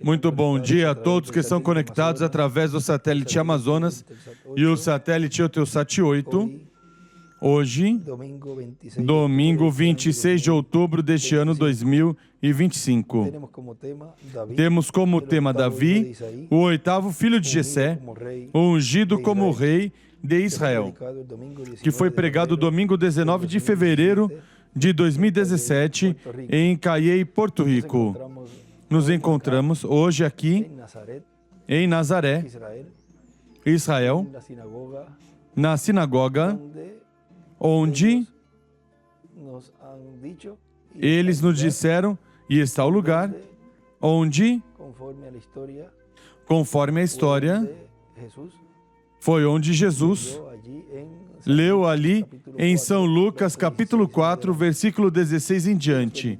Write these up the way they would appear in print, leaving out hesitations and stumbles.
Muito bom dia a todos que estão conectados através do satélite Amazonas e o satélite Eutelsat 8. Hoje, domingo 26 de outubro deste ano 2025. Temos como tema Davi, o oitavo filho de Jessé, ungido como rei de Israel, que foi pregado domingo 19 de fevereiro de 2017 em Cayey, Porto Rico. Nos encontramos hoje aqui em Nazaré, Israel, na sinagoga, onde eles nos disseram, e está o lugar, onde, conforme a história, foi onde Jesus leu ali em São Lucas, capítulo 4, versículo 16 em diante.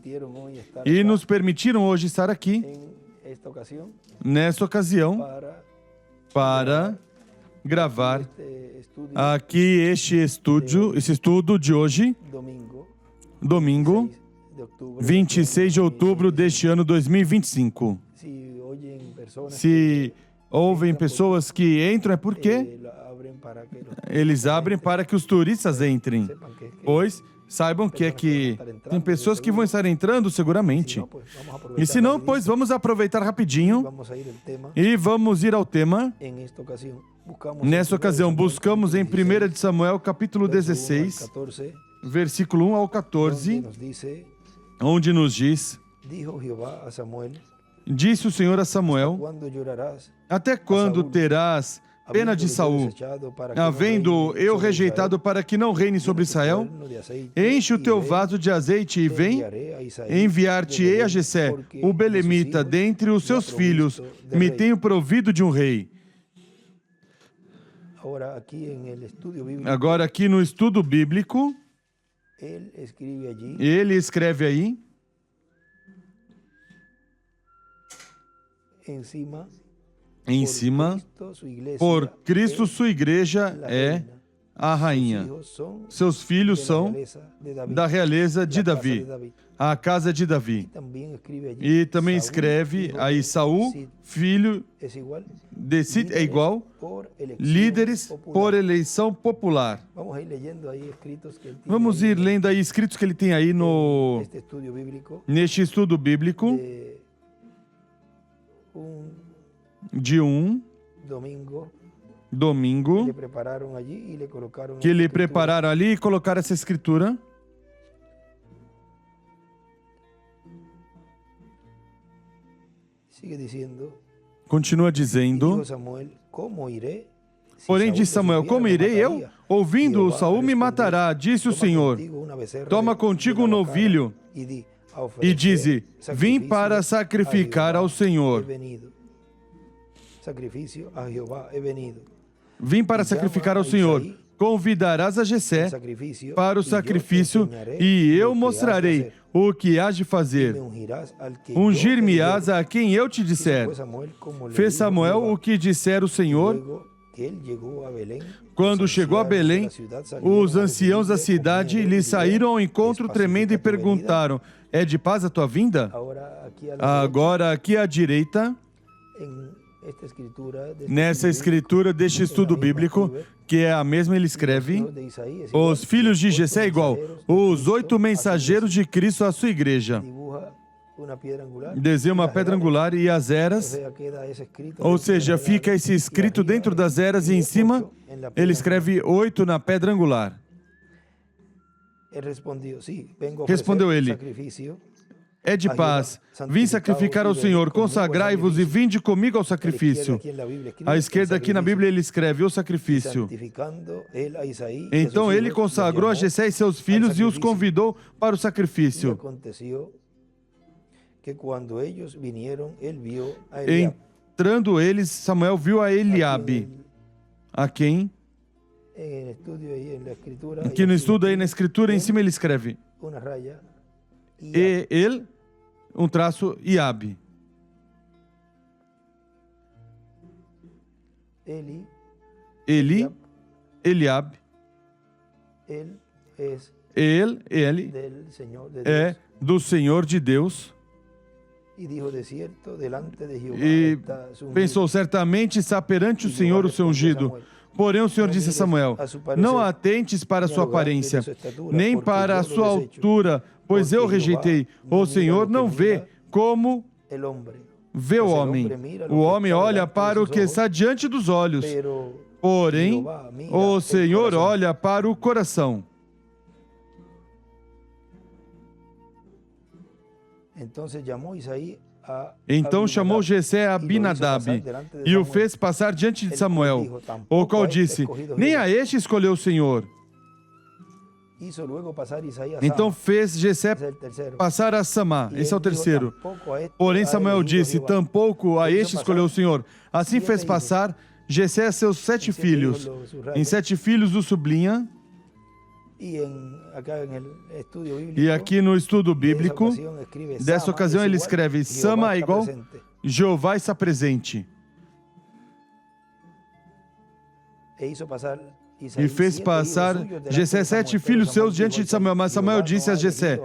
E nos permitiram hoje estar aqui, nesta ocasião, para gravar aqui esse estudo de hoje, domingo 26 de outubro deste ano 2025. Se ouvem pessoas que entram, é porque eles abrem para que os turistas entrem, pois saibam que tem pessoas que vão estar entrando seguramente. E se não, pois vamos aproveitar rapidinho e vamos ir ao tema. Nessa ocasião, buscamos em 1 de Samuel, capítulo 16, versículo 1 ao 14, onde nos diz: Disse o Senhor a Samuel: Até quando terás pena de Saul, havendo eu rejeitado para que não reine sobre Israel? Enche o teu vaso de azeite e vem, enviar-te-ei a Jessé, o belemita, dentre os seus filhos, me tenho provido de um rei. Agora aqui no estudo bíblico, ele escreve aí, em cima, por Cristo sua igreja é a rainha. Seus filhos são da realeza de Davi, a casa de Davi. E também escreve aí Saul, filho de Cid, é igual, líderes por eleição popular. Vamos ir lendo aí escritos que ele tem aí neste estudo bíblico de um domingo que lhe prepararam ali e colocaram essa escritura. Continua dizendo: Porém disse Samuel: Como irei eu? Ouvindo Saul me matará, disse o Senhor. Toma contigo um novilho e dize: Vim para sacrificar ao Senhor. Vim para sacrificar ao Senhor. Convidarás a Jessé para o sacrifício e eu mostrarei o que hás de fazer. Ungir-me-ás a quem eu te disser. Fez Samuel o que disser o Senhor. Quando chegou a Belém, os anciãos da cidade lhe saíram ao encontro tremendo e perguntaram: É de paz a tua vinda? Agora aqui à direita, nessa escritura deste estudo bíblico, que é a mesma, ele escreve: os filhos de Jessé é igual, os 8 mensageiros de Cristo à sua igreja. Desenha uma pedra angular e as eras, ou seja, fica esse escrito dentro das eras e em cima ele escreve 8 na pedra angular. Respondeu ele: É de paz, vim sacrificar ao Senhor, consagrai-vos e vinde comigo ao sacrifício. À esquerda aqui na Bíblia ele escreve o sacrifício. Então ele consagrou a Jessé e seus filhos e os convidou para o sacrifício. Entrando eles, Samuel viu a Eliabe, a quem? Aqui no estudo aí na escritura, em cima ele escreve e ele, um traço, Iabe. Eli, Eliabe. Ele é do Senhor de Deus. E pensou, certamente está perante o Senhor o seu ungido. Porém o Senhor disse a Samuel, não atentes para a sua aparência, nem para a sua altura, pois eu rejeitei. O Senhor não vê como vê o homem. O homem olha para o que está diante dos olhos, porém o Senhor olha para o coração. Então chamou Jessé a Abinadab e o fez passar diante de Samuel, o qual disse, nem a este escolheu o Senhor. Então fez Jessé passar a Samá, esse é o terceiro. Porém Samuel disse, tampouco a este escolheu o Senhor. Assim fez passar Jessé a seus 7 filhos. Em 7 filhos o sublinha. E aqui no estudo bíblico, dessa ocasião ele escreve, Sama é igual, Jeová está presente. E fez passar Jessé 7 filhos seus diante de Samuel. Mas Samuel disse a Jessé,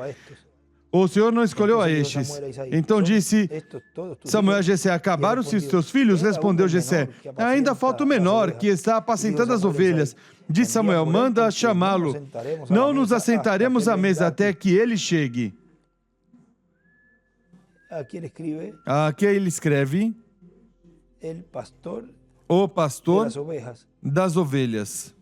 o Senhor não escolheu a estes. Então disse Samuel a Jessé, acabaram-se os teus filhos? Respondeu Jessé, ainda falta o menor, que está apacentando as ovelhas. Disse Samuel, manda chamá-lo. Não nos assentaremos à mesa até que ele chegue. Aqui ele escreve, o pastor das ovelhas.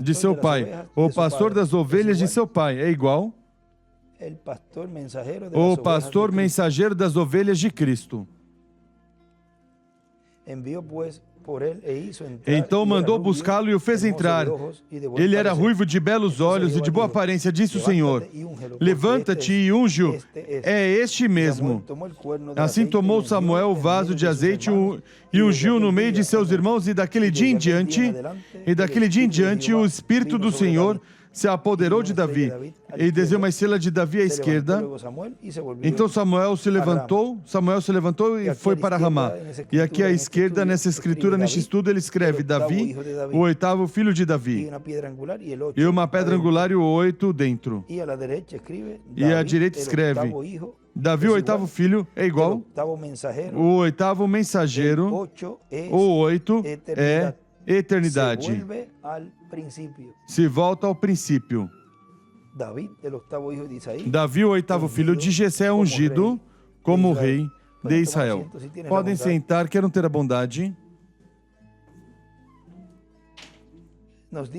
De seu pai. O pastor das ovelhas de seu pai é igual o pastor mensageiro das ovelhas de Cristo. Então mandou buscá-lo e o fez entrar. Ele era ruivo, de belos olhos e de boa aparência. Disse o Senhor, levanta-te e unge-o. É este mesmo. Assim tomou Samuel o vaso de azeite e ungiu no meio de seus irmãos. E daquele dia em diante, o Espírito do Senhor se apoderou de Davi, e desenhou uma estrela de Davi à esquerda. Então Samuel se levantou e foi para Ramá. E aqui à esquerda, nessa escritura, neste estudo, ele escreve Davi, o 8º filho de Davi. E uma pedra angular e o 8 dentro. E à direita escreve Davi, o 8º filho, é igual o 8º mensageiro. O 8 é eternidade. Se volta ao princípio. Davi, o 8º filho de Jessé, ungido como rei de Israel. Podem sentar, quero ter a bondade. Nos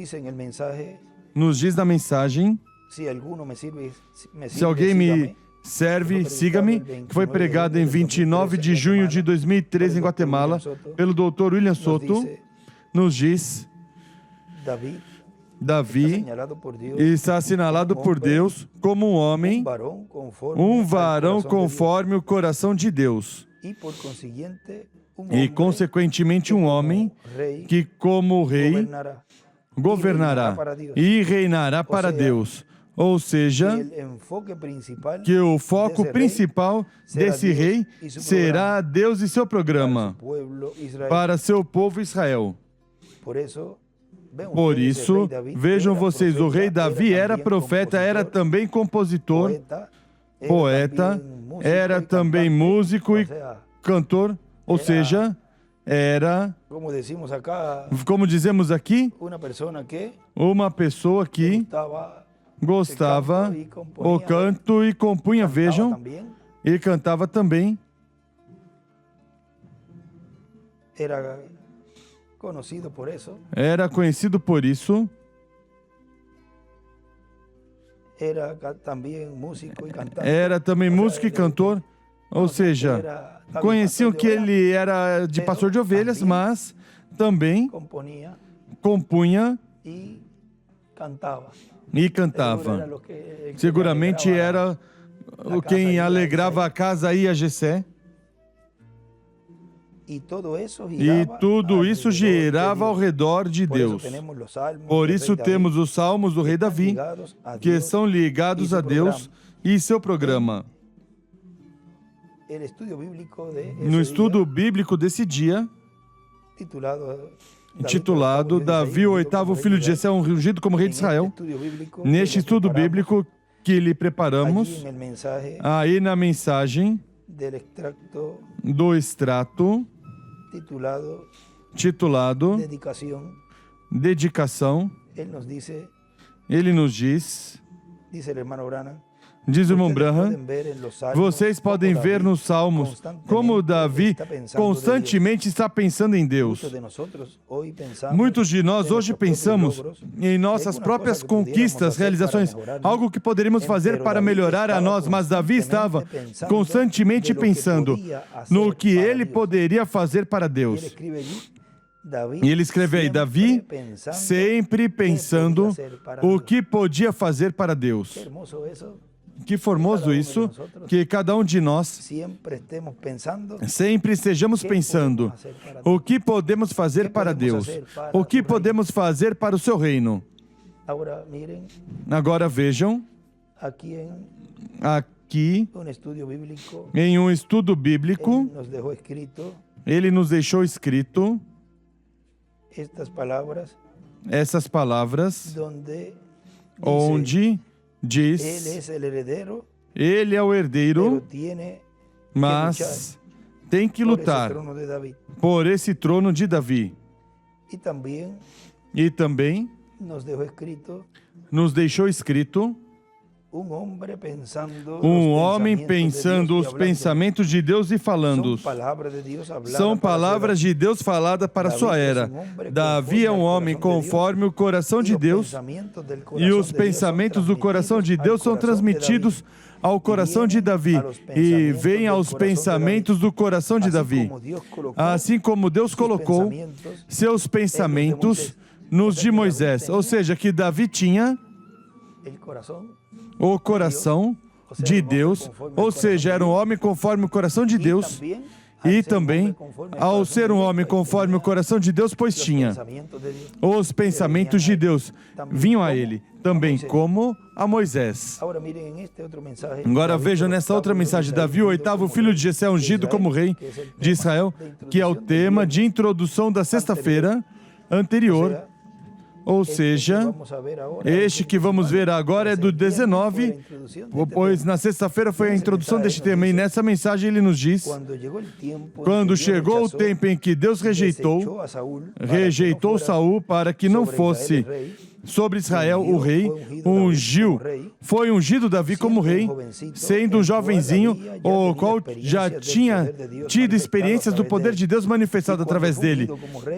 diz na mensagem, se alguém me serve, siga-me, que foi pregado em 29 de junho de 2013 em Guatemala, pelo Dr. William Soto. Nos diz, Davi está assinalado por Deus como um homem, um varão conforme o coração de Deus. E, consequentemente, um homem que, como rei, governará e reinará para Deus. Ou seja, que o foco principal desse rei será Deus e seu programa para seu povo Israel. Por isso, vejam vocês, o rei Davi era profeta, era também compositor, poeta, era também músico e cantor, ou seja, era, como dizemos aqui, uma pessoa que gostava o canto e compunha, vejam, e cantava também. Era conhecido por isso. Era também músico e cantor, ou seja, conheciam que ele era de pastor de ovelhas, mas também compunha e cantava. Seguramente era quem alegrava a casa aí a Jessé. E tudo isso girava ao redor de Deus. Por isso temos os salmos do rei Davi, que são ligados a Deus e seu programa. No estudo bíblico desse dia, intitulado Davi, o oitavo filho de Jessé, ungido como rei de Israel. Neste estudo bíblico que lhe preparamos, aí na mensagem do extrato titulado Dedicação, ele nos diz, diz o irmão Branham, vocês podem ver nos Salmos como Davi constantemente está pensando em Deus. Muitos de nós hoje pensamos em nossas próprias conquistas, realizações, algo que poderíamos fazer para melhorar a nós, mas Davi estava constantemente pensando no que ele poderia fazer para Deus. E ele escreve aí, Davi sempre pensando o que podia fazer para Deus. Que formoso isso, que cada um de nós sempre estejamos pensando o que podemos fazer para Deus, o que podemos fazer para o seu reino. Agora vejam, aqui em um estudo bíblico, ele nos deixou escrito essas palavras, onde diz, ele é o herdeiro, mas tem que lutar por esse trono de Davi. E também nos deixou escrito um homem pensando os pensamentos de Deus e falando. São palavras de Deus faladas para a sua era. Davi é um homem conforme o coração de Deus, e os pensamentos do coração de Deus são transmitidos ao coração de Davi e vêm aos pensamentos do coração de Davi. Assim como Deus colocou seus pensamentos nos de Moisés. Ou seja, que Davi tinha o coração de Deus, ou seja, era um homem conforme o coração de Deus, e também, ao ser um homem conforme o coração de Deus, pois tinha os pensamentos de Deus, vinham a ele, também como a Moisés. Agora vejam nessa outra mensagem, Davi, o oitavo filho de Jessé, ungido como rei de Israel, que é o tema de introdução da sexta-feira anterior. Ou seja, este que vamos ver agora é do 19, pois na sexta-feira foi a introdução deste tema, e nessa mensagem ele nos diz, quando chegou o tempo em que Deus rejeitou Saul para que não fosse sobre Israel o rei, foi ungido Davi como rei, sendo um jovenzinho, o qual já tinha tido experiências do poder de Deus manifestado através dele.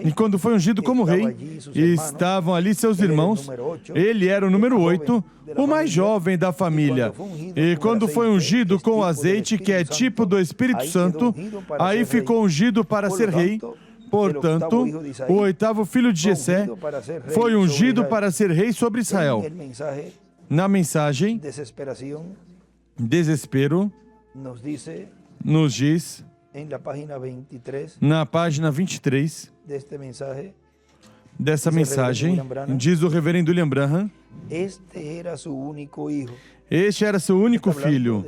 E quando foi ungido como rei, estavam ali seus irmãos, ele era o número 8, o mais jovem da família. E quando foi ungido com azeite, que é tipo do Espírito Santo, aí ficou ungido para ser rei. Portanto, o oitavo filho de Jessé foi ungido para ser rei sobre Israel. Na mensagem, desespero, nos diz, na página 23 dessa mensagem, diz o reverendo William Branham, este era seu único filho.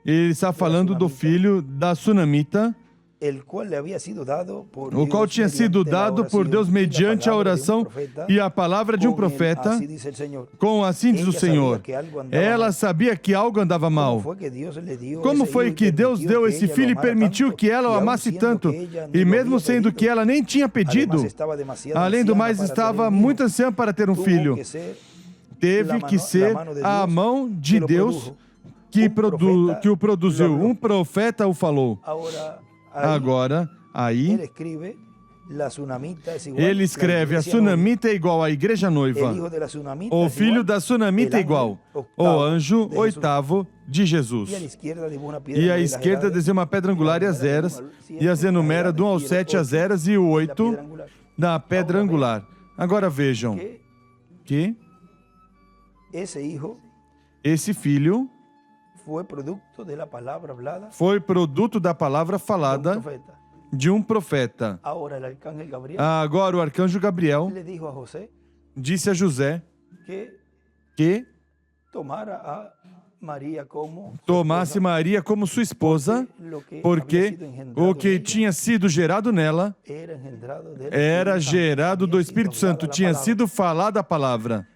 Ele está falando do filho da Sunamita, o qual tinha sido dado por Deus mediante a oração e a palavra de um profeta, com assim diz o Senhor. Ela sabia que algo andava mal. Como foi que Deus deu esse filho e permitiu que ela o amasse tanto, e mesmo sendo que ela nem tinha pedido, além do mais estava muito anciã para ter um filho? Teve que ser a mão de Deus que o produziu. Um profeta o falou. Agora, aí, ele escreve, a Sunamita é igual à igreja noiva. O filho da Sunamita é igual ao anjo oitavo de Jesus. E à esquerda desenha uma pedra angular e as eras, e as enumera do 1 ao 7 as eras e o 8 da pedra angular. Agora vejam que esse filho foi produto da palavra falada de um profeta. Agora o arcanjo Gabriel disse a José que tomasse Maria como sua esposa, porque o que tinha sido gerado nela era gerado do Espírito Santo, tinha sido falada a palavra.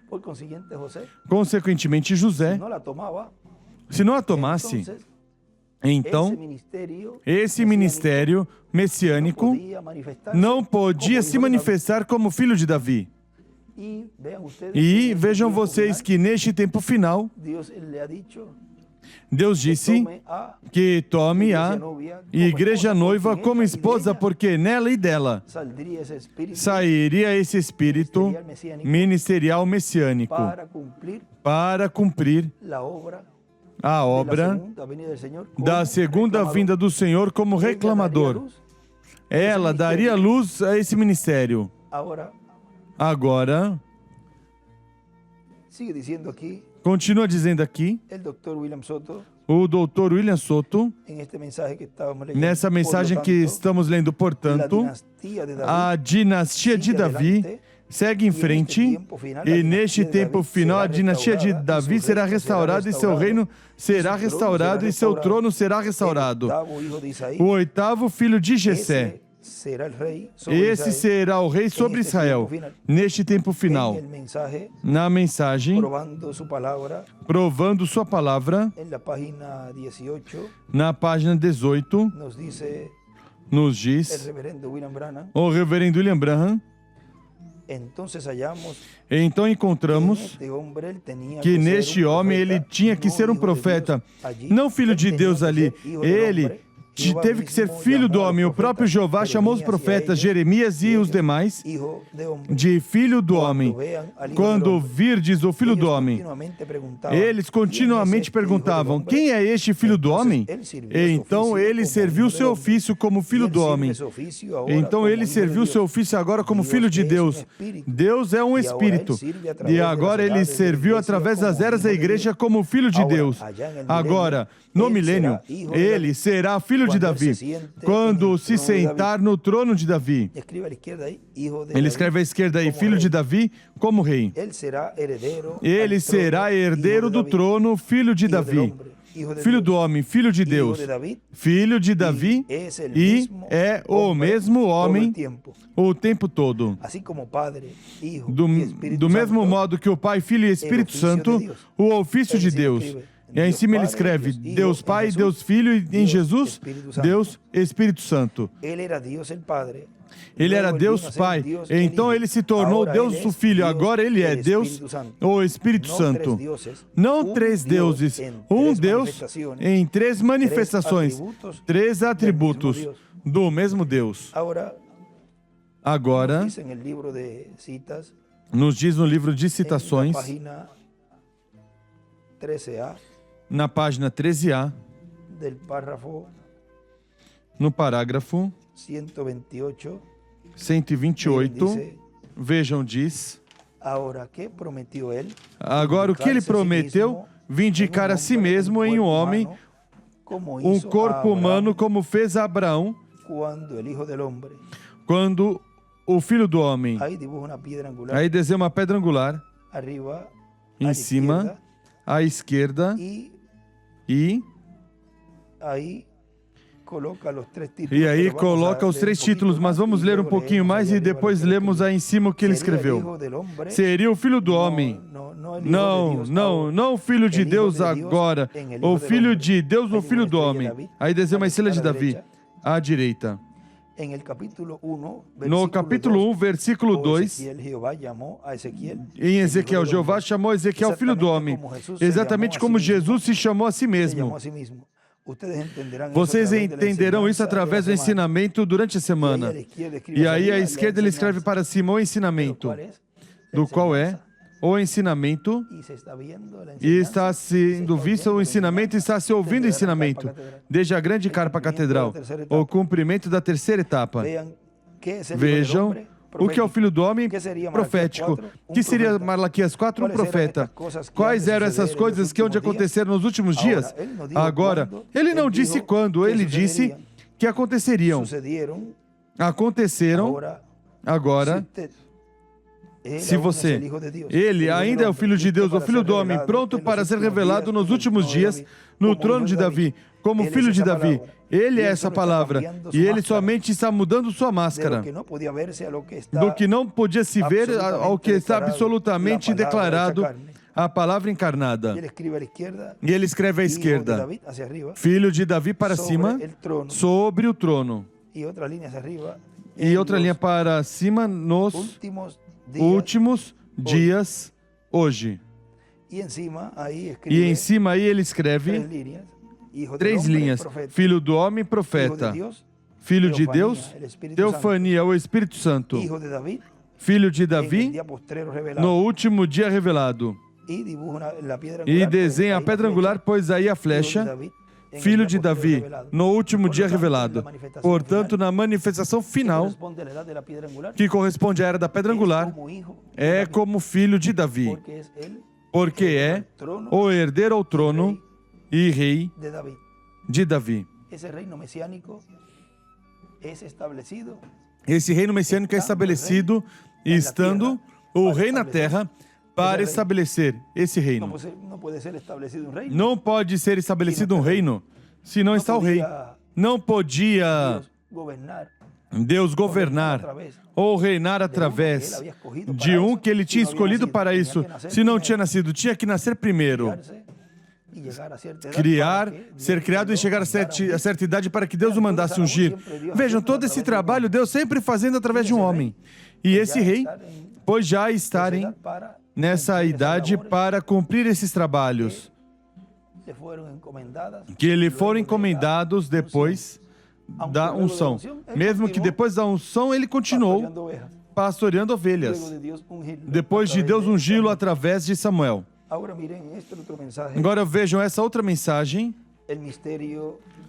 Consequentemente, José, se não a tomasse, então esse ministério messiânico não podia se manifestar como filho de Davi. E vejam vocês que neste tempo final, Deus disse que tome a igreja noiva como esposa, porque nela e dela sairia esse espírito ministerial messiânico para cumprir a obra da segunda vinda do Senhor como reclamador. Ela daria luz a esse ministério. Agora, continua dizendo aqui, o Dr. William Soto, nessa mensagem que estamos lendo, portanto, a dinastia de Davi segue em frente, e neste tempo final a dinastia de Davi será restaurada e seu reino será restaurado e seu trono será restaurado. O oitavo filho de Jessé, esse será o rei sobre Israel, neste tempo final. Na mensagem, provando sua palavra, na página 18, nos diz o reverendo William Branham, então encontramos que neste homem ele tinha que ser um profeta, não filho de Deus ali, ele teve que ser filho do homem. O próprio Jeová chamou os profetas Jeremias e os demais de filho do homem. Quando virdes o filho do homem, eles continuamente perguntavam: quem é este filho do homem? Então ele serviu seu ofício como filho do homem. Então ele serviu seu ofício agora como filho de Deus. Deus é um espírito. E agora ele serviu através das eras da igreja como filho de Deus. Agora, no milênio, ele será filho de Davi, quando se sentar no trono de Davi. Ele escreve à esquerda aí, filho de Davi como rei. Ele será herdeiro do trono, filho de Davi. Filho do homem, filho de Deus, filho de Davi, e é o mesmo homem o tempo todo. Do mesmo modo que o Pai, Filho e Espírito Santo, o ofício de Deus. E aí em cima ele escreve Deus Pai, Deus Filho, e em Jesus, Deus Espírito Santo. Ele era Deus Pai, então ele se tornou Deus o Filho, agora ele é Deus o Espírito Santo. Não três deuses, um Deus em três manifestações, três atributos do mesmo Deus. Agora, nos diz no livro de citações, na página 13A, no parágrafo 128, vejam, diz: agora o que ele prometeu? Vindicar a si mesmo em um homem, um corpo humano, como fez Abraão, quando o filho do homem, aí desenha uma pedra angular, em cima, à esquerda, e aí coloca os três títulos, mas vamos ler um pouquinho mais e depois lemos aí em cima o que ele escreveu. Seria o filho do homem. Não o filho de Deus agora. O filho de Deus no filho do homem. Aí desenha uma estrela de Davi à direita. No capítulo 1, versículo 2, em Ezequiel, Jeová chamou Ezequiel filho do homem, exatamente como Jesus se chamou a si mesmo. Vocês entenderão isso através do ensinamento durante a semana. E aí à esquerda ele escreve para Simão o ensinamento, do qual é o ensinamento, e está sendo visto o ensinamento, está se ouvindo o ensinamento, desde a grande carpa catedral, o cumprimento da terceira etapa. Vejam o que é o Filho do Homem profético. Que seria Malaquias 4, um profeta. Quais eram essas coisas que onde aconteceram nos últimos dias? Agora, ele não disse quando, ele disse que aconteceriam. Aconteceram. Agora, Se você, ele ainda é o Filho de Deus, o Filho do homem, pronto para ser revelado nos últimos dias, no trono de Davi, como Filho de Davi. Ele é essa palavra, e ele somente está mudando sua máscara. Do que não podia se ver ao que está absolutamente declarado, a palavra encarnada. E ele escreve à esquerda, Filho de Davi para cima, sobre o trono. E outra linha para cima, nos últimos dias, hoje. E em cima aí ele escreve 3 linhas. Filho do homem, profeta. Filho de Deus, teofania, o Espírito Santo. Filho de Davi, no último dia revelado. E desenha a pedra angular, pois aí a flecha. Filho de Davi, no último dia revelado. Portanto, na manifestação final, que corresponde à era da pedra angular, é como filho de Davi, porque é o herdeiro ao trono e rei de Davi. Esse reino messiânico é estabelecido, estando o rei na terra, para estabelecer esse reino. Não pode ser estabelecido um reino se não está o rei. Não podia Deus governar ou reinar através de um que ele tinha escolhido para isso. Se não tinha nascido, tinha que nascer primeiro. Ser criado e chegar a certa idade para que Deus o mandasse ungir. Vejam, todo esse trabalho Deus sempre fazendo através de um homem. E esse rei, pois já estarem nessa idade para cumprir esses trabalhos que lhe foram encomendados depois da unção. Mesmo que depois da unção ele continuou pastoreando ovelhas, depois de Deus ungí-lo através de Samuel. Agora vejam essa outra mensagem,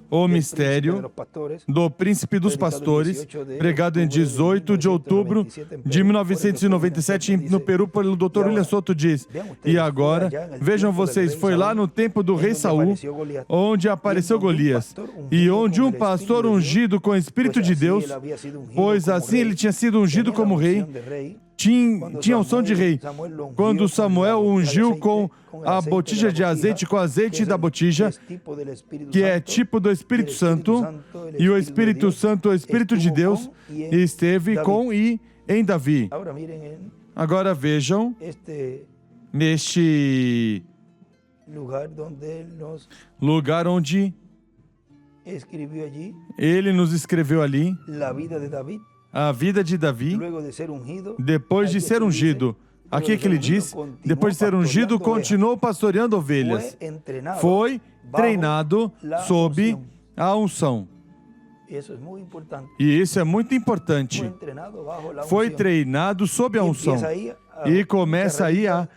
o mistério do príncipe dos pastores, pregado em 18 de outubro de 1997 no Peru pelo Dr. William Soto, diz: e agora, vejam vocês, foi lá no tempo do rei Saul, onde apareceu Golias, e onde um pastor ungido com o Espírito de Deus, pois assim ele tinha sido ungido como rei, tinha unção de rei. Quando Samuel o ungiu com a botija de azeite, com azeite da botija, que é tipo do Espírito Santo, e o Espírito Santo, o Espírito de Deus, esteve com e em Davi. Agora vejam, neste lugar onde ele nos escreveu ali, a vida de Davi, depois de ser ungido. Aqui é que ele diz, depois de ser ungido, continuou pastoreando ovelhas. Foi treinado sob a unção. E isso é muito importante. Foi treinado sob a unção. E começa aí a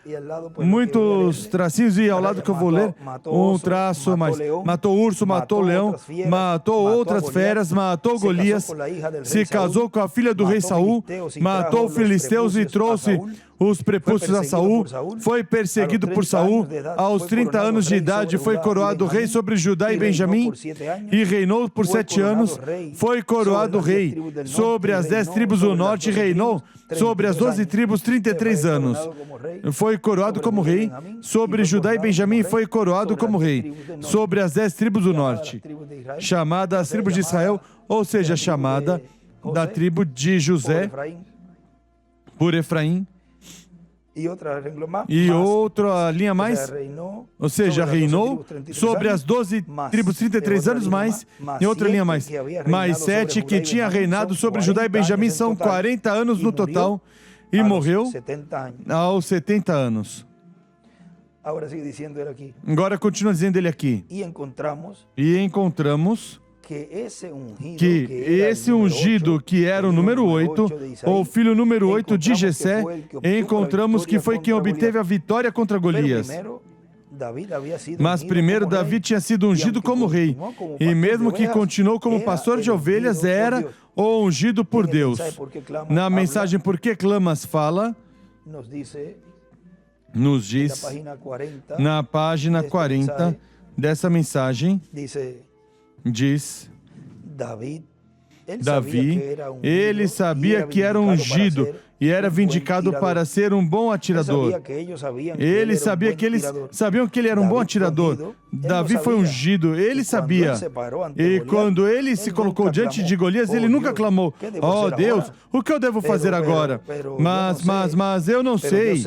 muitos tracinhos, e ao lado que eu vou ler, um traço, mas matou urso, matou leão, matou outras feras, matou Golias, se casou com a filha do rei Saul, matou os filisteus e trouxe os prepúcios a Saul, foi perseguido por Saul, aos 30 anos de idade foi coroado rei sobre Judá e Benjamim, e reinou por 7 anos, foi coroado rei sobre as 10 tribos do norte, e reinou sobre as 12 tribos 33 anos. Foi coroado como rei sobre Judá e Benjamim, foi coroado como rei sobre as 10 tribos do norte, chamada as tribos de Israel, ou seja, chamada da tribo de José por Efraim. E outra linha mais, ou seja, reinou sobre as 12 tribos 33 anos mais, e outra linha mais 7 que tinha reinado sobre Judá e Benjamim, são 40 anos no total, e morreu aos 70 anos. Agora continua dizendo ele aqui, e encontramos que esse ungido, que era o número 8, ou o filho número 8 de Jessé, encontramos que foi quem obteve a vitória contra Golias. Mas primeiro Davi tinha sido ungido como rei, e mesmo que continuou como pastor de ovelhas, era o ungido por Deus. Na mensagem Por que Clamas fala, nos diz, na página 40 dessa mensagem, diz, Davi, ele sabia que era ungido, e era vindicado para ser um bom atirador. Ele sabia que eles sabiam que ele era um bom atirador. Davi foi ungido, ele sabia. E quando ele se colocou diante de Golias, ele nunca clamou: "Oh Deus, o que eu devo fazer agora? Mas eu não sei.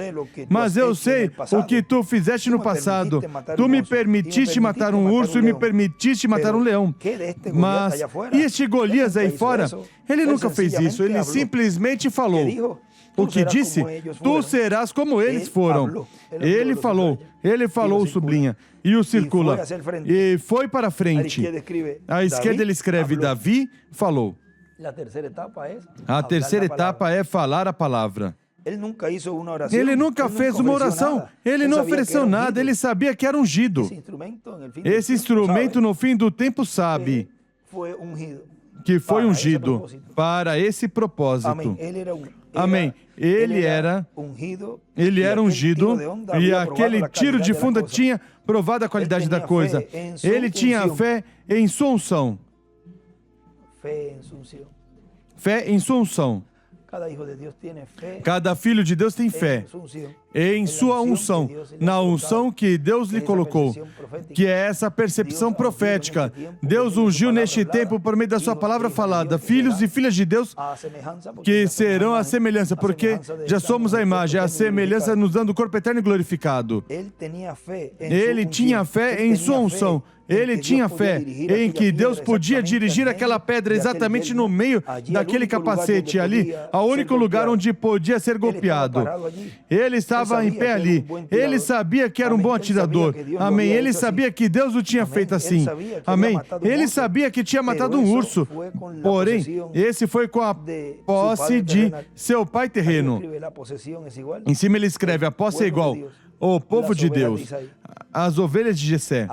Mas eu sei o que tu fizeste no passado. Tu me permitiste matar um urso e me permitiste matar um leão. Mas e este Golias aí fora? Ele nunca fez isso. Ele simplesmente falou. O que disse? Tu serás como eles foram. Ele falou, sublinha, e o circula. E foi para frente. À esquerda ele escreve: Davi falou. A terceira etapa é falar a palavra. Ele nunca fez uma oração, ele não ofereceu nada, ele sabia que era ungido. Esse instrumento no fim do tempo sabe que foi ungido para esse propósito. Amém. Ele era ungido e aquele tiro de funda tinha provado a qualidade da coisa. Ele tinha fé em sua unção. Fé em sua unção. Cada filho de Deus tem fé em sua unção, na unção que Deus lhe colocou, que é essa percepção profética. Deus ungiu neste tempo por meio da sua palavra falada, filhos e filhas de Deus que serão a semelhança, porque já somos a imagem, a semelhança nos dando o corpo eterno e glorificado. Ele tinha fé em sua unção. Ele tinha fé em que Deus podia dirigir aquela pedra exatamente no meio daquele capacete ali, ao único lugar onde podia ser golpeado. Ele estava em pé ali. Ele sabia que era um bom atirador. Amém. Ele sabia que Deus o tinha feito assim. Amém. Ele sabia que tinha matado um urso. Porém, esse foi com a posse de seu pai terreno. Em cima ele escreve: a posse é igual. O povo de Deus, as ovelhas de Jessé.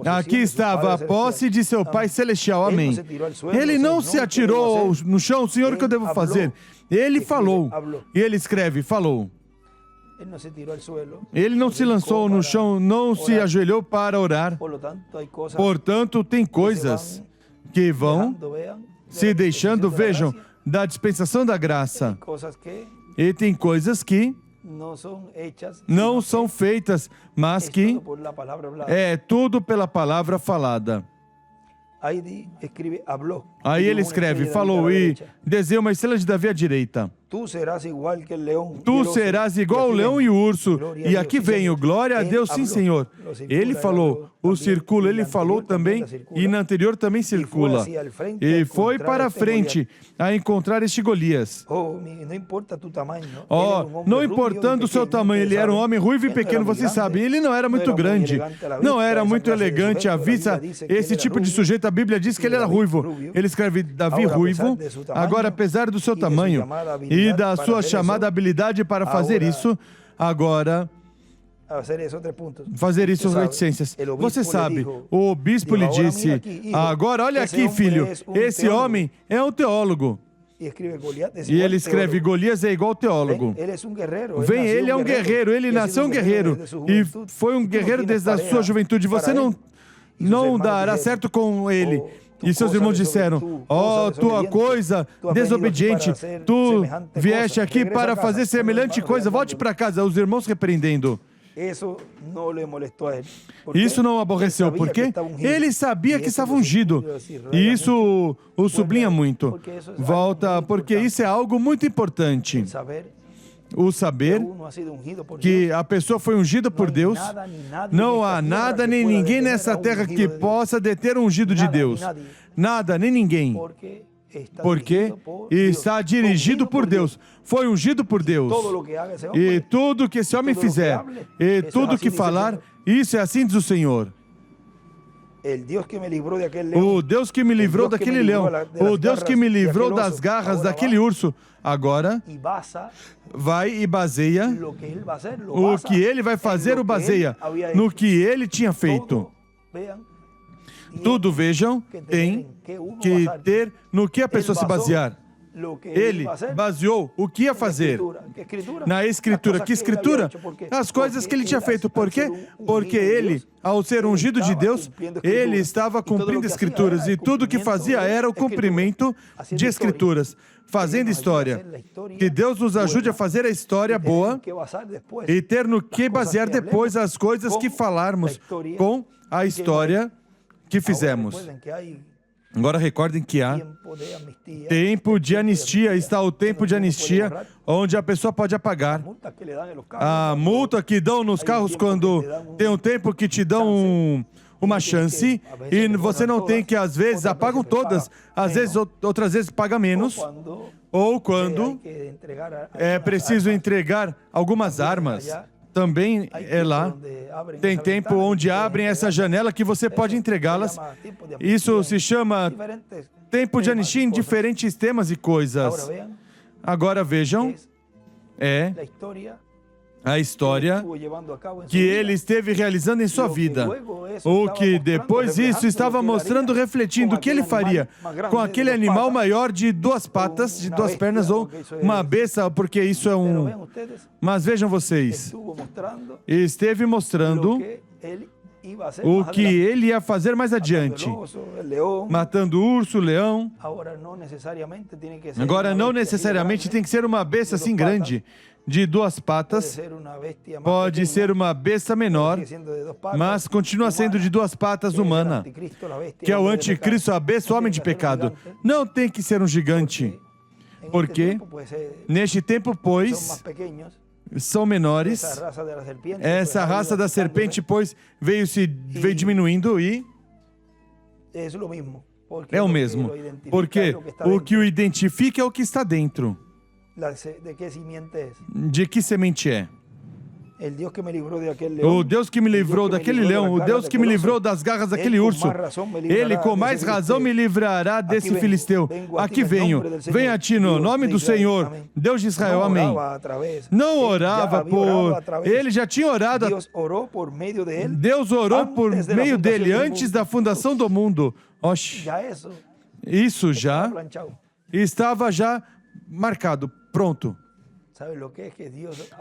Aqui estava a posse de seu Pai Celestial. Amém. Ele não se atirou no chão: Senhor, o que eu devo fazer? Ele falou. E ele escreve: falou. Ele não se lançou no chão, não se ajoelhou para orar. Portanto, tem coisas que vão se deixando, vejam, da dispensação da graça. E tem coisas que não são feitas, mas que é tudo pela palavra falada. Aí ele escreve: falou, e desenha uma estrela de Davi à direita. Tu serás igual ao leão e o urso. E aqui vem o glória a Deus, sim, Senhor. Ele falou, o círculo, ele falou também, e na anterior também circula. E foi para frente a encontrar este Golias. Não importando o seu tamanho, ele era um homem ruivo e pequeno, você sabe. Ele não era muito grande, não era muito elegante à vista. Esse tipo de sujeito, a Bíblia diz que ele era ruivo. Ele escreve Davi ruivo. Agora, apesar do seu tamanho e da sua chamada habilidade para fazer isso, agora fazer isso com reticências. Você sabe, o bispo lhe disse: agora olha aqui, filho, esse homem é um teólogo. E ele escreve: Golias é igual teólogo. Vem, ele é um guerreiro, ele nasceu um guerreiro e foi um guerreiro desde a sua juventude. Você não dará certo com ele. E seus irmãos disseram: ó, tua coisa desobediente, tu vieste aqui para fazer semelhante coisa, volte para casa. Os irmãos repreendendo. Isso não o aborreceu, porque ele sabia que estava ungido. E isso o sublinha muito. Volta, porque isso é algo muito importante. O saber que a pessoa foi ungida por Deus. Não há nada nem ninguém nessa terra que possa deter o ungido de Deus. Nada, nem ninguém. Porque está dirigido por Deus. Foi ungido por Deus. E tudo que esse homem fizer, e tudo que falar, isso é assim diz o Senhor. O Deus que me livrou daquele leão, o Deus que me livrou das garras daquele urso, agora vai e baseia o que ele vai fazer, o baseia no que ele tinha feito. Tudo, vejam, tem que ter no que a pessoa se basear. ele baseou o que ia fazer na Escritura. Que Escritura? As coisas que ele tinha feito. Por quê? Porque ele, ao ser ungido de Deus, ele estava cumprindo Escrituras. E tudo que fazia era o cumprimento de Escrituras, fazendo história. Que Deus nos ajude a fazer a história boa e ter no que basear depois as coisas que falarmos com a história que fizemos. Agora recordem que há tempo de anistia, está o tempo de anistia, onde a pessoa pode apagar a multa que dão nos carros quando tem um tempo que te dão uma chance e você não tem que, às vezes, apagam todas, às vezes, outras vezes paga menos, ou quando é preciso entregar algumas armas. Também é lá, tem tempo onde abrem essa janela que você pode entregá-las. Isso se chama tempo de anistia em diferentes temas e coisas. Agora vejam, é a história que ele esteve realizando em sua vida. O que depois disso estava mostrando, refletindo o que ele faria com aquele animal maior de 2 patas, de 2 pernas, ou uma besta, porque isso é um... Mas vejam vocês, esteve mostrando o que ele ia fazer mais adiante, matando o urso, o leão. Agora, não necessariamente tem que ser uma besta assim grande, de 2 patas, pode ser uma besta menor, mas continua sendo de 2 patas humana, que é o anticristo, a besta, o homem de pecado. Não tem que ser um gigante, porque neste tempo, pois, são menores. Essa raça da serpente, pois, veio diminuindo e é o mesmo, porque o que o identifica é o que está dentro. De que semente é? O Deus que me livrou daquele leão, o Deus que me livrou das garras daquele urso, ele com mais razão me livrará desse filisteu. Aqui venho, venha a ti no nome do Senhor, Deus de Israel, amém. Não orava por... Ele já tinha orado. Deus orou por meio dele antes da fundação do mundo. Oxe, isso já estava já marcado, pronto.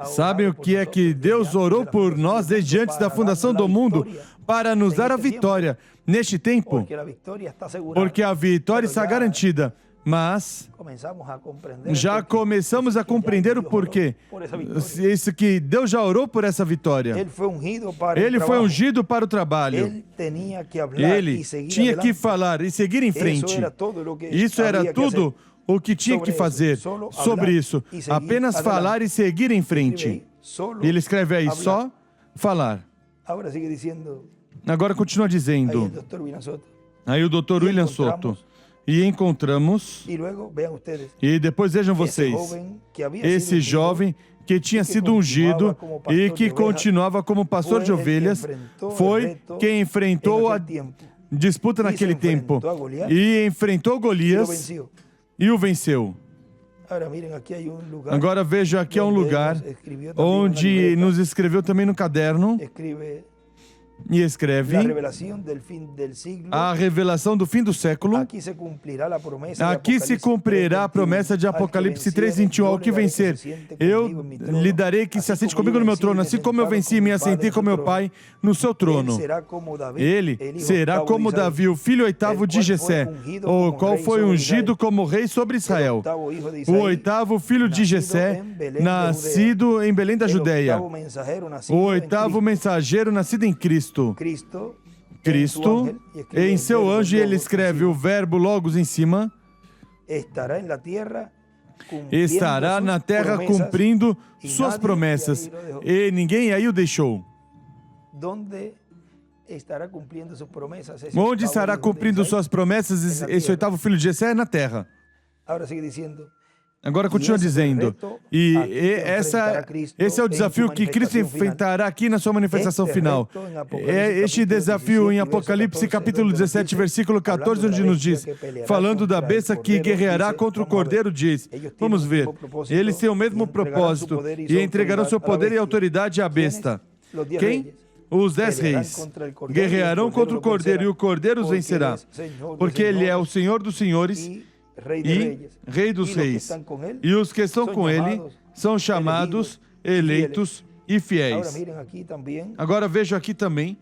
Sabem o que é que Deus orou por nós desde antes da fundação do mundo para nos dar a vitória neste tempo? Porque a vitória está garantida. Mas já começamos a compreender o porquê. Isso que Deus já orou por essa vitória. Ele foi ungido para o trabalho. Ele tinha que falar e seguir em frente. Isso era tudo o que tinha que fazer sobre isso. Apenas falar e seguir em frente. Ele escreve aí, só falar. Agora continua dizendo. Aí o Dr. William Soto. E encontramos, e depois vejam vocês, esse jovem que tinha sido ungido e que continuava como pastor de ovelhas, foi quem enfrentou a disputa naquele tempo e enfrentou Golias e o venceu. Agora veja, aqui é um lugar onde nos escreveu também no caderno. E escreve a revelação do fim do século. Aqui se cumprirá a promessa de Apocalipse 3:21, ao que vencer. Eu lhe darei que se assente comigo no meu trono, assim como eu venci e me assentei com meu pai no seu trono. Ele será como Davi, o filho 8º de Jessé, o qual foi ungido como rei sobre Israel. O 8º filho de Jessé, nascido em Belém da Judéia. O 8º mensageiro nascido em Cristo. Cristo, em seu anjo, ele escreve o verbo logos em cima, estará na terra cumprindo suas promessas, e ninguém aí o deixou. Onde estará cumprindo suas promessas esse 8º filho de Jessé? Na terra. Agora continua dizendo, esse é o desafio que Cristo enfrentará aqui na sua manifestação final. É este desafio em Apocalipse capítulo 17, versículo 14, onde nos diz, falando da besta que guerreará contra o cordeiro, diz, vamos ver, eles têm o mesmo propósito e entregarão seu poder e autoridade à besta. Quem? Os 10 reis guerrearão contra o cordeiro e o cordeiro os vencerá, porque ele é o Senhor dos senhores e Rei dos Reis. E os que estão com ele são chamados, eleitos e fiéis. Agora vejo aqui também,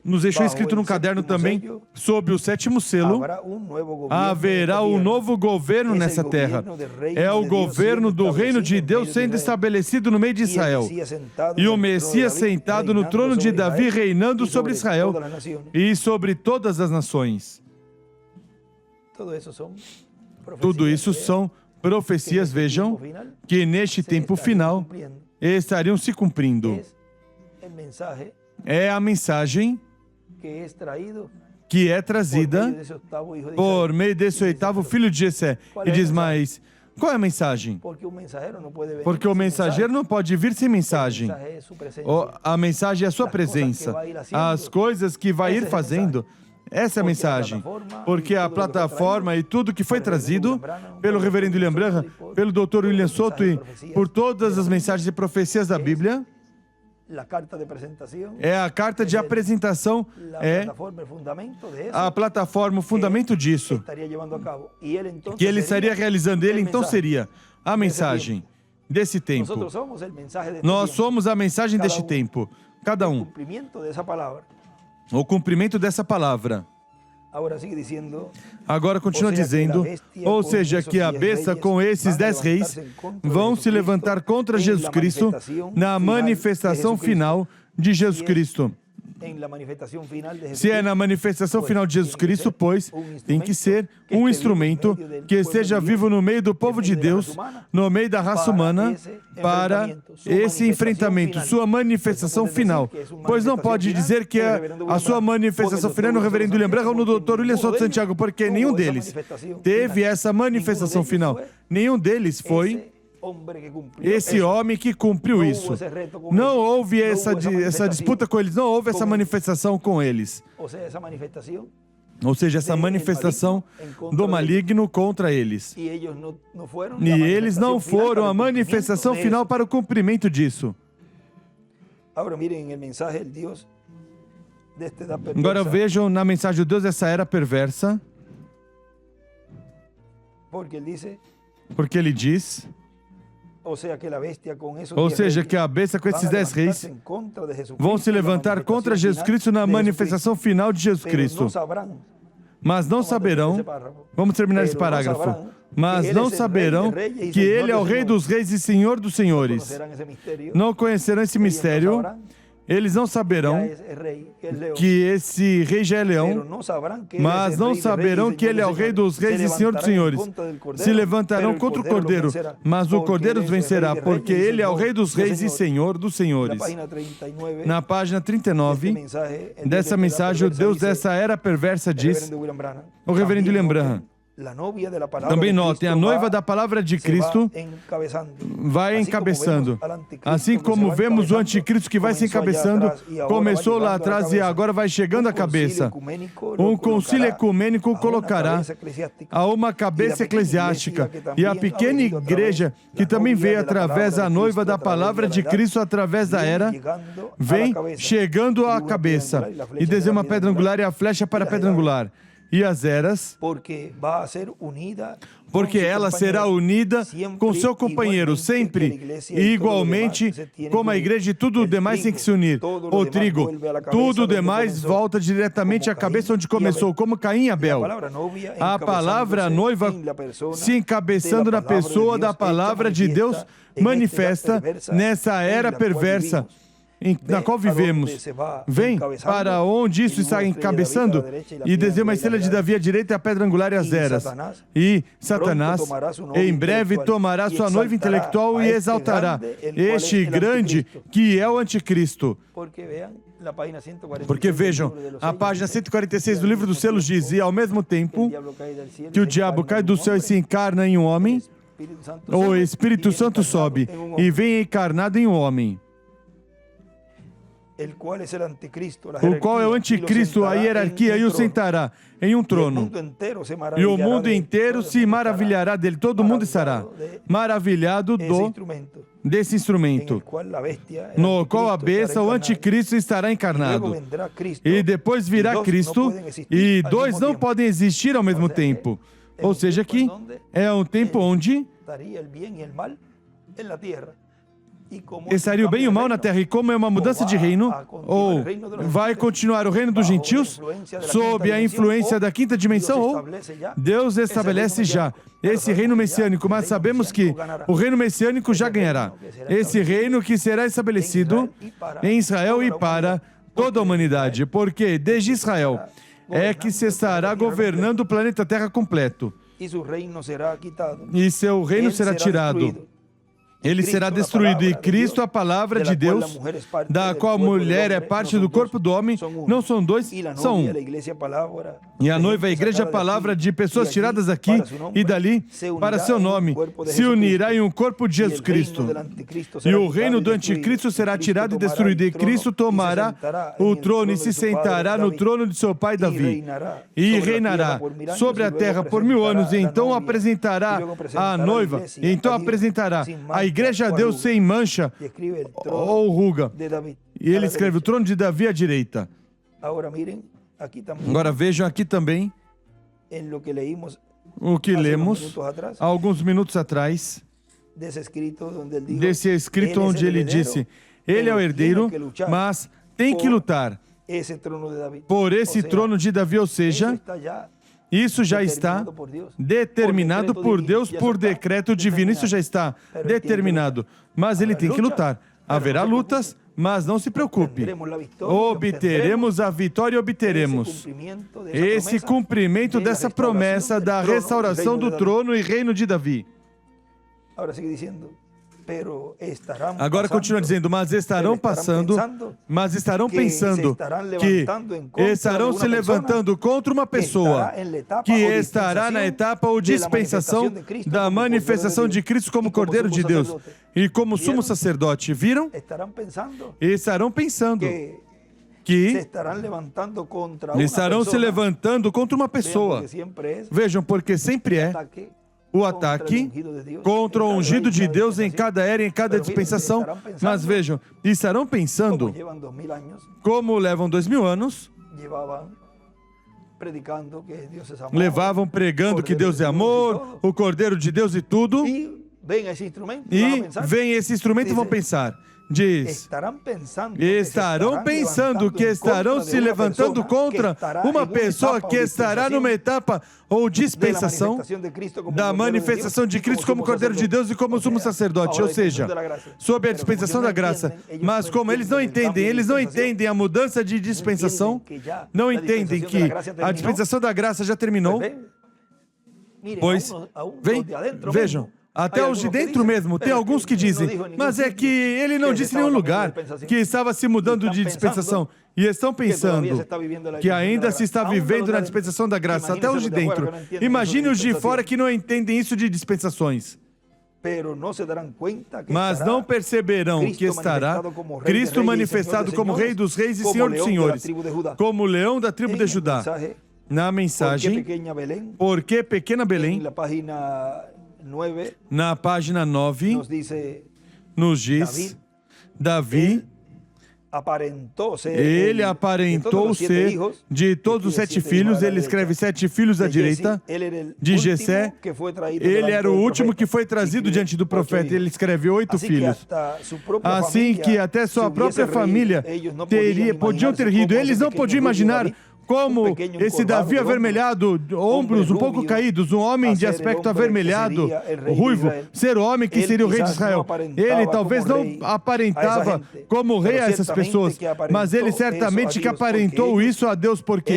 nos deixou escrito num caderno também, sob o sétimo selo, haverá um novo governo nessa terra. É o governo do reino de Deus sendo estabelecido no meio de Israel. E o Messias sentado no trono de Davi, reinando sobre Israel e sobre todas as nações. Tudo isso são profecias, vejam, que neste tempo final estariam se cumprindo. É a mensagem que é trazida por meio desse oitavo filho de Jessé. E diz, mas qual é a mensagem? Porque o mensageiro não pode vir sem mensagem. A mensagem é a sua presença. As coisas que vai ir fazendo, essa é a mensagem. Porque a plataforma e tudo que foi trazido pelo reverendo William Branham, pelo Dr. William Soto e por todas as mensagens e profecias da Bíblia, é a carta de apresentação, é a plataforma, o fundamento disso, que ele estaria realizando. Ele então seria a mensagem desse tempo. Nós somos a mensagem deste tempo, cada um. O cumprimento dessa palavra. Agora continua dizendo, ou seja, que a besta com esses 10 reis vão se levantar contra Jesus Cristo na manifestação final de Jesus Cristo. Se é na manifestação final de Jesus Cristo, pois tem que ser um instrumento que esteja vivo no meio do povo de Deus, no meio da raça humana, para esse enfrentamento, sua manifestação final. Pois não pode dizer que a sua manifestação final é no reverendo William Branham ou no Dr. William Soto Santiago, porque nenhum deles teve essa manifestação final. Nenhum deles foi esse homem que cumpriu isso. Não houve essa disputa com eles, não houve essa manifestação com eles. Ou seja, essa manifestação do maligno contra eles. E eles não foram a manifestação final para o cumprimento disso. Agora vejam na mensagem de Deus essa era perversa. Porque ele diz... Ou seja, que a besta com esses 10 reis vão se levantar contra Jesus Cristo na manifestação final de Jesus Cristo. Mas não saberão, vamos terminar esse parágrafo, mas não saberão que Ele é o Rei dos Reis e Senhor dos Senhores. Não conhecerão esse mistério. Eles não saberão que esse rei já é leão, mas não saberão que ele é o Rei dos Reis e Senhor dos Senhores. Se levantarão contra o Cordeiro, mas o Cordeiro os vencerá, porque ele é o Rei dos Reis e Senhor dos Senhores. Na página 39 dessa mensagem, o Deus dessa era perversa diz, o reverendo William Branham, também notem, a noiva da palavra de Cristo vai encabeçando. Assim como vemos o anticristo que vai se encabeçando, começou lá atrás e agora vai chegando à cabeça. Um concílio ecumênico colocará a uma cabeça eclesiástica. E a pequena igreja, que também veio através da noiva da palavra de Cristo, através da era, vem chegando à cabeça. E desenha uma pedra angular e a flecha para a pedra angular. E as eras, porque ela será unida com seu companheiro, sempre, e igualmente, como a igreja, e tudo o demais tem que se unir. O trigo, tudo o demais volta diretamente à cabeça onde começou, como Caim e Abel. A palavra noiva se encabeçando na pessoa da palavra de Deus manifesta nessa era perversa na qual vivemos. Vem para onde isso está encabeçando e desenha uma estrela de Davi à direita e a pedra angular e as eras. E Satanás em breve tomará sua noiva intelectual e exaltará este grande que é o anticristo. Porque vejam, a página 146 do livro dos selos diz, e ao mesmo tempo que o diabo cai do céu e se encarna em um homem, o Espírito Santo sobe e vem encarnado em um homem. o qual é o anticristo, a hierarquia, e o sentará em um trono. E o mundo inteiro se maravilhará dele. Todo mundo estará maravilhado desse instrumento, no qual a besta, o anticristo, estará encarnado. E depois virá Cristo, e dois não podem existir ao mesmo tempo. Ou seja, aqui é um tempo onde estaria o bem e o mal na terra, e como é uma mudança de reino, ou vai continuar o reino dos gentios sob a influência da quinta dimensão, ou Deus estabelece já esse reino messiânico, mas sabemos que o reino messiânico já ganhará. Esse reino que será estabelecido em Israel e para toda a humanidade, porque desde Israel é que se estará governando o planeta Terra completo, e seu reino será tirado. Ele será destruído, e Cristo, a palavra de Deus, da qual a mulher é parte do corpo do homem, não são dois, são um. E a noiva, a igreja, a palavra de pessoas tiradas daqui e dali para seu nome, se unirá em um corpo de Jesus Cristo. E o reino do anticristo será tirado e destruído, e Cristo tomará o trono e se sentará no trono de seu pai Davi, e reinará sobre a terra por 1000 anos, e então apresentará a noiva, e então apresentará a igreja a Deus sem mancha ou ruga. E ele escreve o trono de Davi à direita. Agora vejam aqui também o que lemos há alguns minutos atrás, desse escrito onde ele disse: ele é o herdeiro, mas tem que lutar por esse trono de Davi, ou seja, isso já está determinado por Deus por decreto divino. Isso já está determinado. Mas ele tem que lutar. Haverá lutas, mas não se preocupe. Obteremos a vitória e obteremos esse cumprimento dessa promessa da restauração do trono e reino de Davi. Agora continua dizendo, mas estarão pensando que estarão se levantando contra uma pessoa que estará na etapa ou dispensação da manifestação de Cristo como Cordeiro de Deus e como sumo sacerdote. Viram? Estarão pensando que estarão se levantando contra uma pessoa. Vejam, porque sempre é o ataque contra o ungido de Deus em cada era, em cada dispensação. Mas vejam, estarão pensando como levam 2000 anos, levavam pregando que Deus é amor, o Cordeiro de Deus e tudo, e vem esse instrumento e vão pensar. Diz, estarão pensando que estarão se levantando contra uma pessoa que estará numa etapa ou dispensação da manifestação de Cristo como Cordeiro de Deus e como sumo sacerdote, ou seja, sob a dispensação da graça. Mas como eles não entendem a mudança de dispensação, não entendem que a dispensação da graça já terminou, pois, vejam, até os de dentro mesmo, tem alguns que dizem, mas é que ele não disse em nenhum lugar que estava se mudando de dispensação. E estão pensando que ainda se está vivendo na dispensação da graça, até os de dentro. Imagine os de fora que não entendem isso de dispensações. Mas não perceberão que estará Cristo manifestado como Rei dos Reis e Senhor dos Senhores, como Leão da tribo de Judá. Na mensagem, porque pequena Belém, na página 9, nos diz, Davi, ele aparentou ser de todos os 7 filhos, ele escreve 7 filhos à direita, de Jessé, ele era o último que foi trazido diante do profeta, ele escreve 8 filhos. Assim que até sua própria família podiam ter rido, eles não podiam imaginar como esse Davi avermelhado, ombros um pouco caídos, um homem de aspecto avermelhado, ruivo, ser o homem que seria o rei de Israel. Ele talvez não aparentava como rei a essas pessoas, mas ele certamente que aparentou isso a Deus, porque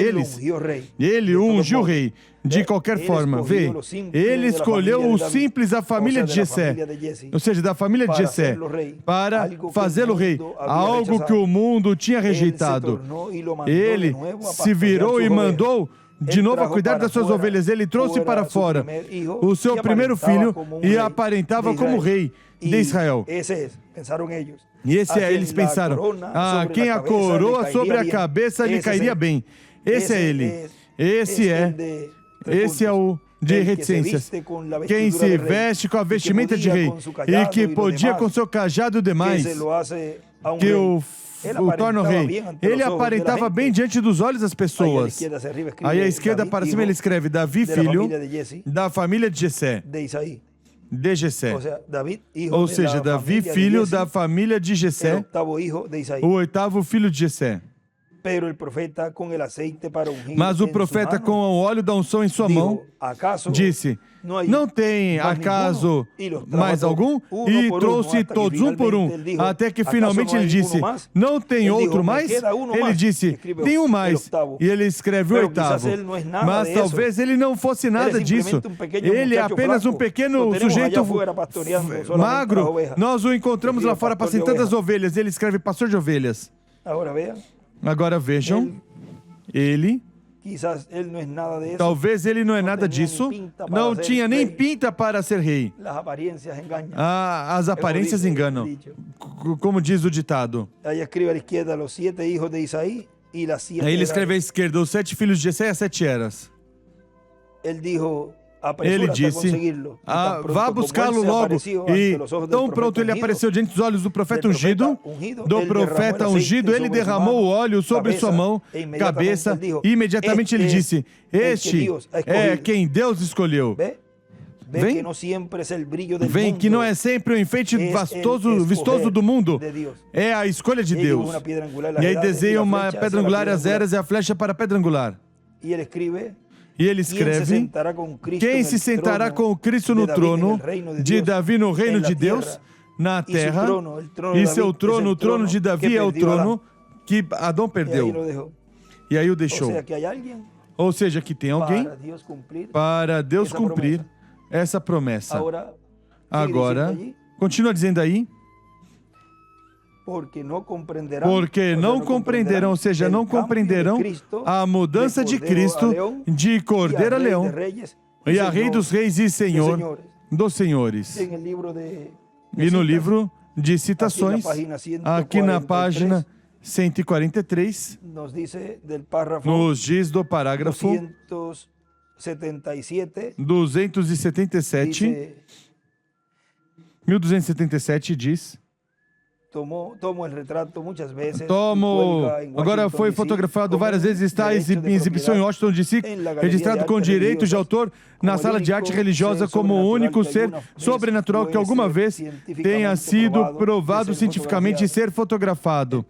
ele ungiu o rei. De qualquer forma, vê, ele escolheu o simples, a família de Jessé, ou seja, da família de Jessé, para fazê-lo rei, algo que o mundo tinha rejeitado. Ele se virou e mandou de novo a cuidar das suas ovelhas. Ele trouxe para fora o seu primeiro filho e aparentava como rei de Israel. E eles pensaram, quem a coroa sobre a cabeça lhe cairia bem. Esse é ele. Esse é o de reticências. Quem se veste com a vestimenta de rei e que podia com seu cajado demais, que o torna o rei. Ele aparentava bem diante dos olhos das pessoas. Aí à esquerda para cima ele escreve Davi, filho da família de Jessé. De Jessé. Ou seja, Davi, filho da família de Jessé, o oitavo filho de Jessé. Mas o profeta, com o óleo da unção em sua mão, disse, não tem acaso mais algum? E trouxe todos um por um, até que finalmente ele disse, não tem outro mais? Ele disse, tem um mais, e ele escreve o oitavo. Mas talvez ele não fosse nada disso. Ele é apenas um pequeno sujeito magro. Nós o encontramos lá fora apacentando as ovelhas. Ele escreve pastor de ovelhas. Agora vejam, talvez ele não é nada disso, não tinha nem pinta para ser rei. As aparências enganam, como diz o ditado. Aí ele escreve à esquerda, os 7 filhos de Jessé e as 7 eras. Ele disse, vá buscá-lo logo. E tão pronto ele apareceu diante dos olhos do profeta ungido. Do profeta ungido, ele derramou o óleo sobre sua mão, cabeça, e imediatamente ele disse, este é quem Deus escolheu. Vem que não é sempre o enfeite vistoso do mundo, é a escolha de Deus. E aí desenha uma pedra angular, as eras e a flecha para a pedra angular. E ele escreve, quem se sentará com Cristo no trono de Davi no reino de Deus, na terra, e seu trono, o trono de Davi é o trono que Adão perdeu. E aí o deixou. Ou seja, que tem alguém para Deus cumprir essa promessa. Agora, continua dizendo aí, porque não compreenderão, ou seja, não compreenderão a mudança de Cristo de Cordeiro a Leão e a Rei dos Reis e Senhor dos Senhores. E no livro de citações, aqui na página 143, nos diz do parágrafo 277, 1277 diz... Agora foi fotografado várias vezes, está em exibição em Washington DC, registrado com direitos de autor na sala de arte religiosa como o único ser sobrenatural que alguma vez tenha sido provado cientificamente ser fotografado.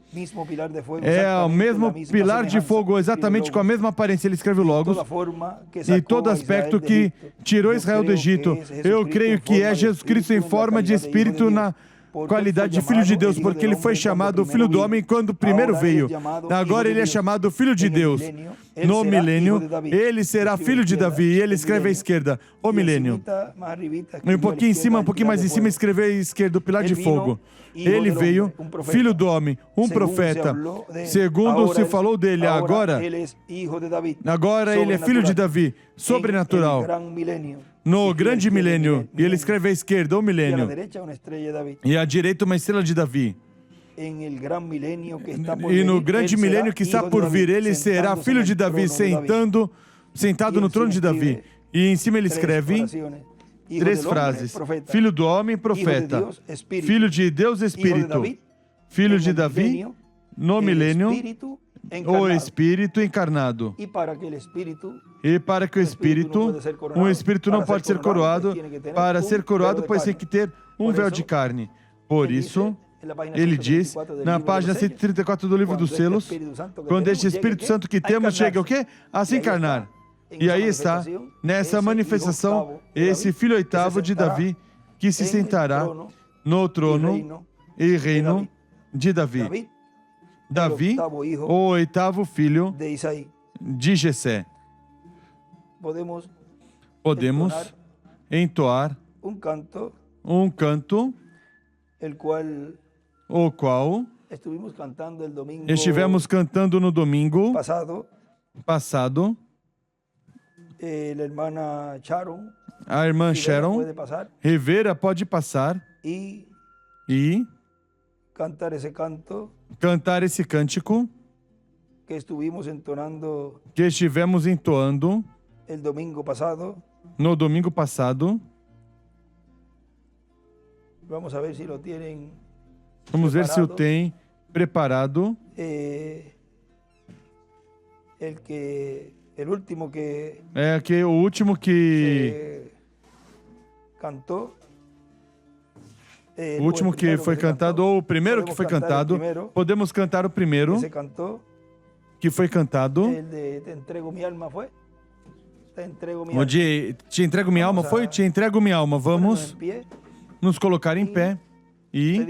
É o mesmo pilar de fogo, exatamente com a mesma aparência, ele escreve Logos, e todo aspecto que tirou Israel do Egito. Eu creio que é Jesus Cristo em forma de espírito na qualidade de Filho de Deus, porque ele foi chamado Filho do Homem quando primeiro veio. Agora ele é chamado Filho de Deus. No milênio, ele será Filho de Davi. E ele escreve à esquerda, o milênio. Um pouquinho em cima, um pouquinho mais em cima, escreve à esquerda, o pilar de fogo. Ele veio, Filho do Homem, um profeta. Segundo se falou dele, agora ele é Filho de Davi, sobrenatural. No grande milênio, e ele escreve à esquerda, o milênio, e à direita uma estrela de Davi. E no grande milênio que está por vir, ele será filho de Davi, sentado no trono de Davi. E em cima ele escreve 3 frases. Filho do homem, profeta. Filho de Deus, Espírito. Filho de Davi, no milênio, o Espírito encarnado. E para que o Espírito, um Espírito não pode ser coroado. Para ser coroado, pois tem que ter um véu de carne. Por isso, ele diz, na página 134 do livro dos selos, quando este Espírito Santo que temos chega o quê? A se encarnar. E aí está, nessa manifestação, esse filho oitavo de Davi, que se sentará no trono e reino de Davi. Davi, o oitavo filho de Jessé. Podemos entoar um canto, o qual estivemos cantando no domingo passado. A irmã Sharon Rivera pode passar e cantar esse canto cantar esse cântico que estivemos entoando no domingo passado. Vamos ver se o tem preparado. O último que cantou. O último que foi cantado, ou o primeiro que foi cantado. Podemos cantar o primeiro que foi cantado. Te entrego minha alma, foi? Onde te entrego minha alma, foi? Te entrego minha alma. Vamos nos colocar em pé e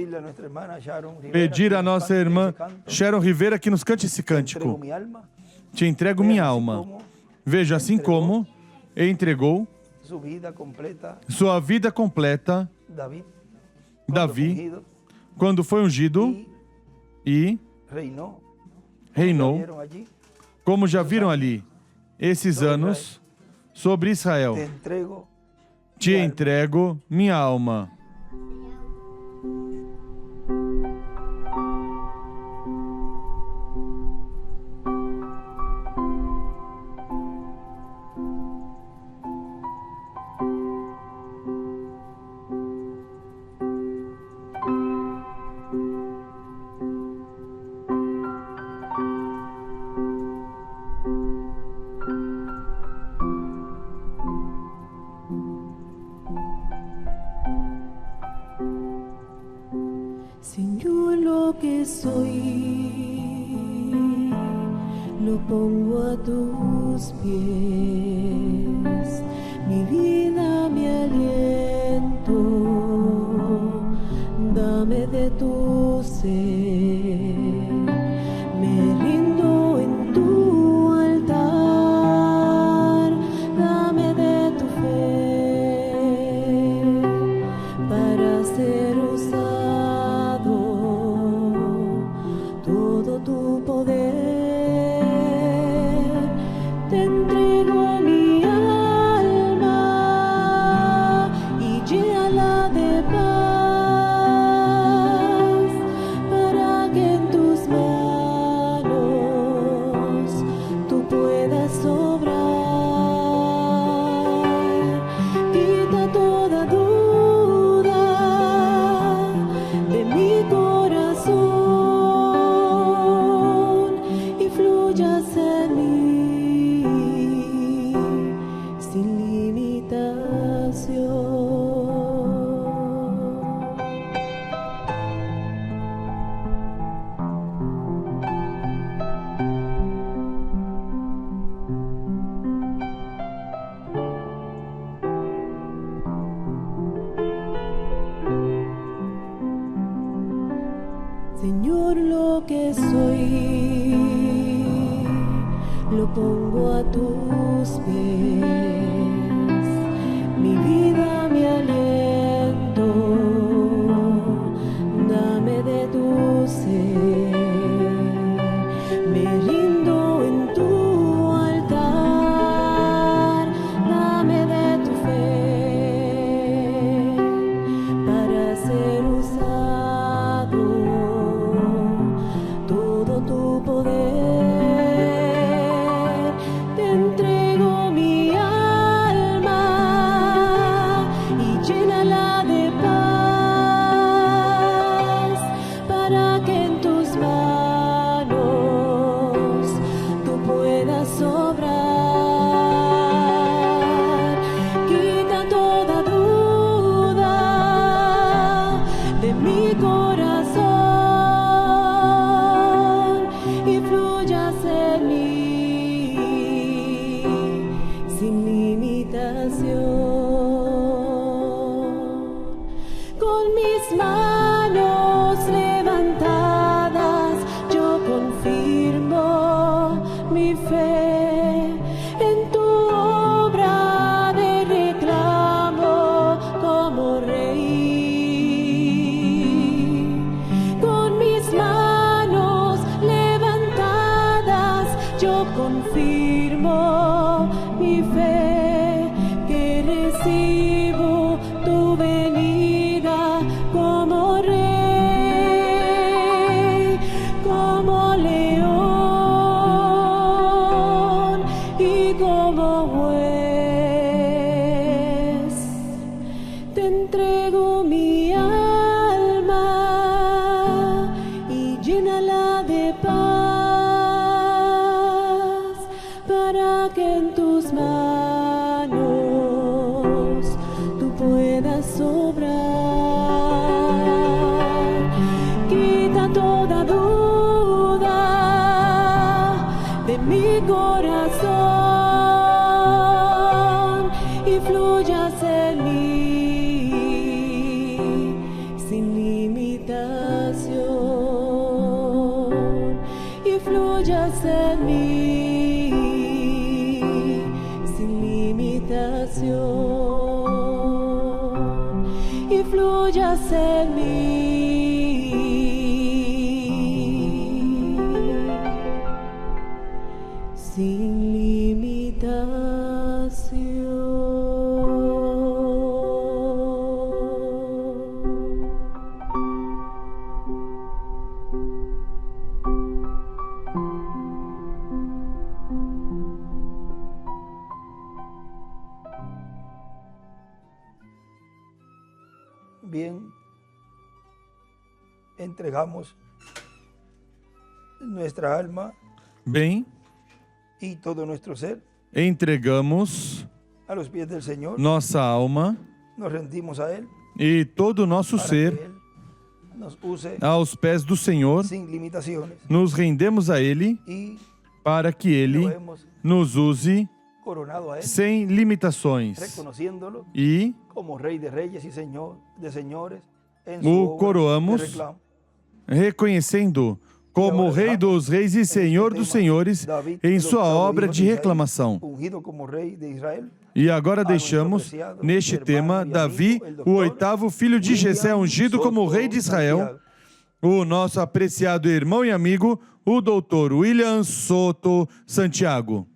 pedir à nossa irmã Sharon Rivera que nos cante esse cântico. Te entrego minha alma. Veja, assim como entregou sua vida completa, Davi, quando foi ungido e reinou, como já viram ali, esses anos sobre Israel. Te entrego minha alma. Señor, lo que soy, lo pongo a tus pies, mi vida, mi aliento, dame de tu ser, me rindo en tu altar, dame de tu fe, para ser usado todo tu poder, te entrego mi alma y llénala de paz, para que en tus manos tú puedas obrar. Quita toda duda de mi corazón y fluyas en mí sin limitación. Señor, lo que soy, lo pongo a tus pies, mi vida, mi aliento, dame de tu ser, me rindo en tu altar, dame de tu fe, para ser usado todo tu poder, te entrego mi alma y llénala de paz, para que en tus manos tú puedas obrar. Quita toda duda de mi corazón y fluyas en mí sin limitación. Con mis manos levantadas yo confirmo mi fe en tu obra de reclamo como rey. entregamos nuestra alma Bem, y todo nuestro ser entregamos a los pies del Señor. nossa alma Nos rendimos a Él e todo o nosso para ser que Él nos use aos pés do Senhor. sin limitaciones Nos rendemos a Ele y para que lo Ele hemos nos use coronado a Él, sem limitações reconociéndolo e como Rey de Reyes y Señor de Señores en O su obra coroamos de reclamo. reconhecendo como Rei dos Reis e Senhor dos Senhores em sua obra de reclamação. Ungido como Rei de Israel. E agora deixamos neste tema Davi, o oitavo filho de Jessé, ungido como Rei de Israel, o nosso apreciado irmão e amigo, o doutor William Soto Santiago.